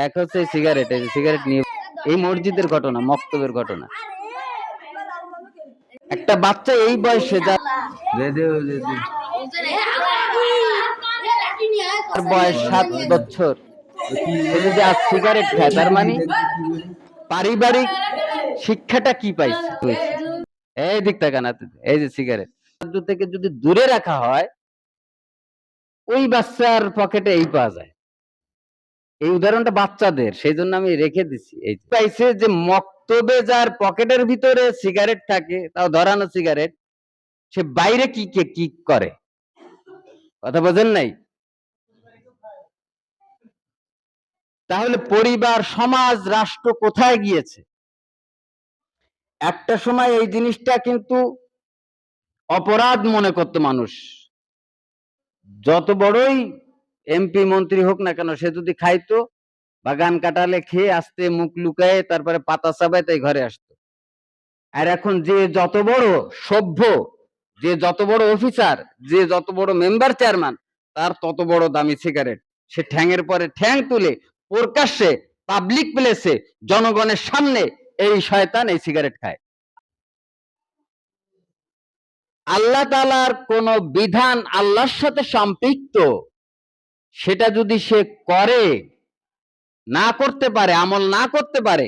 এক হচ্ছে সিগারেট, এই সিগারেট নিয়ে এই মসজিদের ঘটনা, মক্তবের ঘটনা। একটা বাচ্চা এই বয়সে যার বয়স 7 বছর, সে যদি আজ সিগারেট খায়, তার মানে পারিবারিক শিক্ষাটা কি পাইছে? এই দিক তাকান, এই যে সিগারেট থেকে যদি দূরে রাখা হয়, ওই বাচ্চার পকেটে এই পাওয়া যায়। এই উদাহরণটা বাচ্চাদের, সেই জন্য আমি রেখে দিছি। এই পাইছে যে মক্তবে যার পকেটের ভিতরে সিগারেট থাকে, তাও ধরানো সিগারেট, সে বাইরে কি করে? কথা বোঝেন নাই? তাহলে পরিবার, সমাজ, রাষ্ট্র কোথায় গিয়েছে? একটা সময় এই জিনিসটা কিন্তু অপরাধ মনে করতো মানুষ। যত বড়ই এমপি মন্ত্রী হোক না কেন, সে যদি খাইতো, বাগান কাটালে খেয়ে আসতে মুখ লুকায়, তারপরে পাতা চাবায়, তাই ঘরে আসতো। আর এখন যে যত বড় সভ্য, যে যত বড় অফিসার, যে যত বড় মেম্বার চেয়ারম্যান, তার তত বড় দামি সিগারেট। সে ঠ্যাঙের পরে ঠ্যাং তুলে প্রকাশ্যে পাবলিক প্লেসে জনগণের সামনে এই শয়তান এই সিগারেট খায়। আল্লাহ তাআলার কোন বিধান আল্লাহর সাথে সম্পৃক্ত, সেটা যদি সে করে, না করতে পারে, আমল না করতে পারে,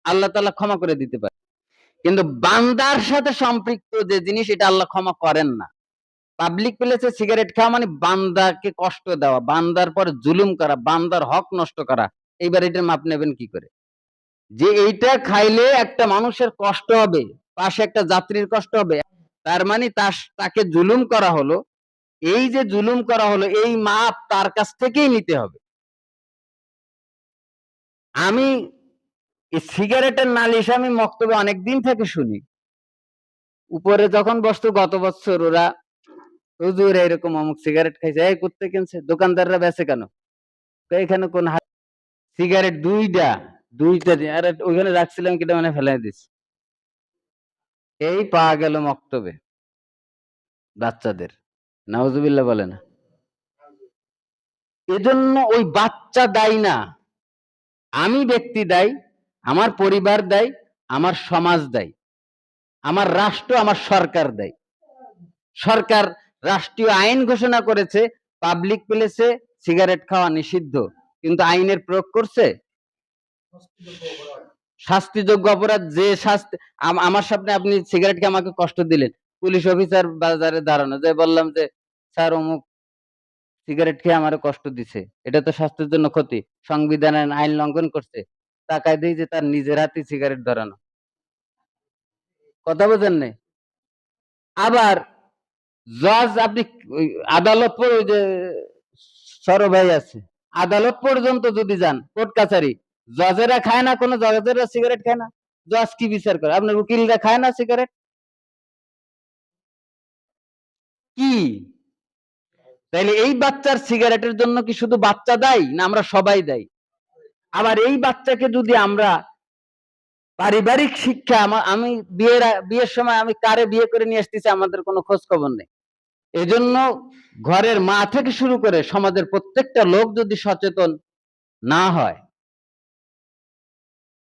আল্লাহ তাআলা ক্ষমা করে দিতে পারে। কিন্তু বান্দার সাথে সম্পৃক্ত যে জিনিস, এটা আল্লাহ ক্ষমা করেন না। পাবলিক প্লেসে সিগারেট খাওয়া মানে বান্দাকে কষ্ট দেওয়া, বান্দার পর জুলুম করা, বান্দার হক নষ্ট করা। এইবার এটার মাপ নেবেন কি করে? যে এইটা খাইলে একটা মানুষের কষ্ট হবে, পাশে একটা যাত্রীর কষ্ট হবে, তার মানে তাকে জুলুম করা হলো। এই যে জুলুম করা হলো, এই মাপ তার কাছ থেকেই নিতে হবে। আমি সিগারেটের নালিশ আমি মক্তবে অনেকদিন থেকে শুনি। উপরে যখন বসতো গত বছর, ওরা হুজুর এরকম অমুক সিগারেট খাইছে, এই করতে কিনছে, দোকানদাররা বেচে কেন? এখানে কোন সিগারেট দুইটা আর ওইখানে রাখছিলাম, কিটা মানে ফেলাই দিছি। এই পাওয়া গেল মক্তবে বাচ্চাদের, নাউজুবিল্লাহ বলে না। এজন্য ওই বাচ্চা দায়ী না, আমি ব্যক্তি দায়ী, আমার পরিবার দায়ী, আমার সমাজ দায়ী, আমার রাষ্ট্র, আমার সরকার দায়ী। সরকার রাষ্ট্রীয় আইন ঘোষণা করেছে পাবলিক প্লেসে সিগারেট খাওয়া নিষিদ্ধ, কিন্তু আইনের প্রয়োগ করছে? শাস্তিযোগ্য অপরাধ, যে শাস্তি, আমার সামনে আপনি সিগারেট খেয়ে আমাকে কষ্ট দিলেন, পুলিশ অফিসার বাজারে দাঁড়ানো, যে বললাম যে স্যার অমুক সিগারেট খেয়ে আমার কষ্ট দিছে, এটা তো স্বাস্থ্যের জন্য ক্ষতি, সংবিধানের আইন লঙ্ঘন করছে, তাকায় দিই যে তার নিজের হাতে সিগারেট ধরানো। কথা বোঝেন নাই? আবার জজ, আপনি আদালত, ওই যে সরো ভাই আছে, আদালত পর্যন্ত যদি যান, কোর্ট কাছারি, জজেরা খায় না, কোন জজেরা সিগারেট খায় না? জজ কি বিচার করে? আপনার উকিলরা খায় না সিগারেট? কি তাইলে এই বাচ্চার সিগারেটের জন্য কি শুধু বাচ্চা দায়ী, না আমরা সবাই দায়ী? আবার এই বাচ্চাকে যদি আমরা পারিবারিক শিক্ষা, আমি বিয়ের সময় আমি কারে বিয়ে করে নিয়ে আসতেছি, আমাদের কোনো খোঁজ খবর নেই। এজন্য ঘরের মা থেকে শুরু করে সমাজের প্রত্যেকটা লোক যদি সচেতন না হয়,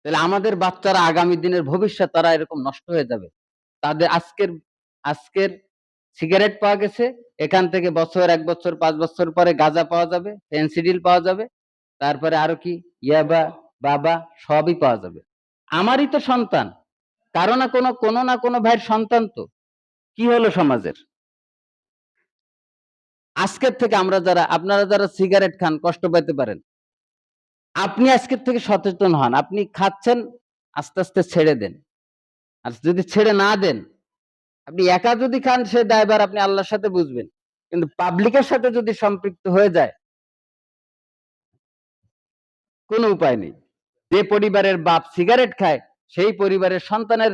তাহলে আমাদের বাচ্চারা, আগামী দিনের ভবিষ্যৎ, তারা এরকম নষ্ট হয়ে যাবে। তাদের আজকের সিগারেট পাওয়া গেছে, এখান থেকে বছর, 1 বছর, 5 বছর পরে গাঁজা পাওয়া যাবে, ফেন্সিডিল পাওয়া যাবে, তারপরে আরো কি, ইয়াবা, বাবা, সবই পাওয়া যাবে। আমারই তো সন্তান, কারো না কোনো ভাইয়ের সন্তান। তো কি হলো সমাজের? আজকের থেকে আপনারা যারা সিগারেট খান, কষ্ট পাইতে পারেন, আপনি আজকের থেকে সচেতন হন। আপনি খাচ্ছেন, আস্তে আস্তে ছেড়ে দেন। আর যদি ছেড়ে না দেন, আপনি একা যদি খান, সে দায়ভার আপনি আল্লাহর সাথে বুঝবেন। কিন্তু পাবলিকের সাথে যদি সম্পৃক্ত হয়ে যায়, কোনো উপায় নেই। যে পরিবারের বাপ সিগারেট খায়, সেই পরিবারের সন্তানের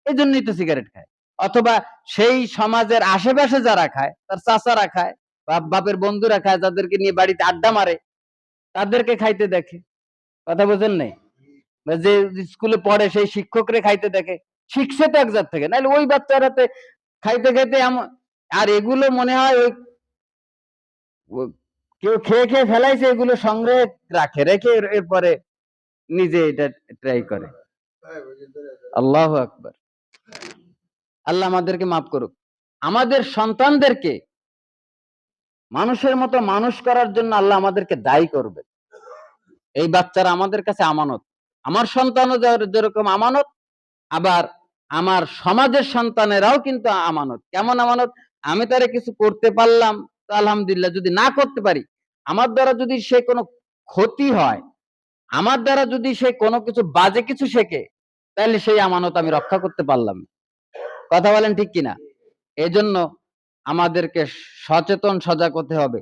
এই জন্যই তো সিগারেট খায়। অথবা সেই সমাজের আশেপাশে যারা খায়, তার চাচারা খায়, বাপের বন্ধুরা খায়, যাদেরকে নিয়ে বাড়িতে আড্ডা মারে, তাদেরকে খাইতে দেখে। কথা বোঝেন নাই? যে স্কুলে পড়ে, সেই শিক্ষকরে খাইতে দেখে, শিখছে তো এক জাত থেকে, নাহলে ওই বাচ্চারাতে খাইতে খাইতে আর এগুলো মনে হয় ওই কেউ খেয়ে খেয়ে ফেলাইছে, এগুলো সংগ্রহে রাখে, রেখে এরপরে নিজে এটা ট্রাই করে। আল্লাহু আকবার। আল্লাহ আমাদেরকে মাফ করুক। আমাদের সন্তানদেরকে মানুষের মতো মানুষ করার জন্য আল্লাহ আমাদেরকে দায়ী করবে। এই বাচ্চারা আমাদের কাছে আমানত। আমার সন্তানও যেরকম আমানত, আবার আমার সমাজের সন্তানেরাও কিন্তু আমানত। কেমন আমানত? আমি তারে কিছু করতে পারলাম তো আলহামদুলিল্লাহ, যদি না করতে পারি, আমার দ্বারা যদি সে কোনো ক্ষতি হয়, আমার দ্বারা যদি সে কোনো কিছু বাজে কিছু শেখে, তাহলে সেই আমানত আমি রক্ষা করতে পারলাম। কথা বলেন ঠিক কিনা? এজন্য আমাদেরকে সচেতন সজাগ হতে হবে।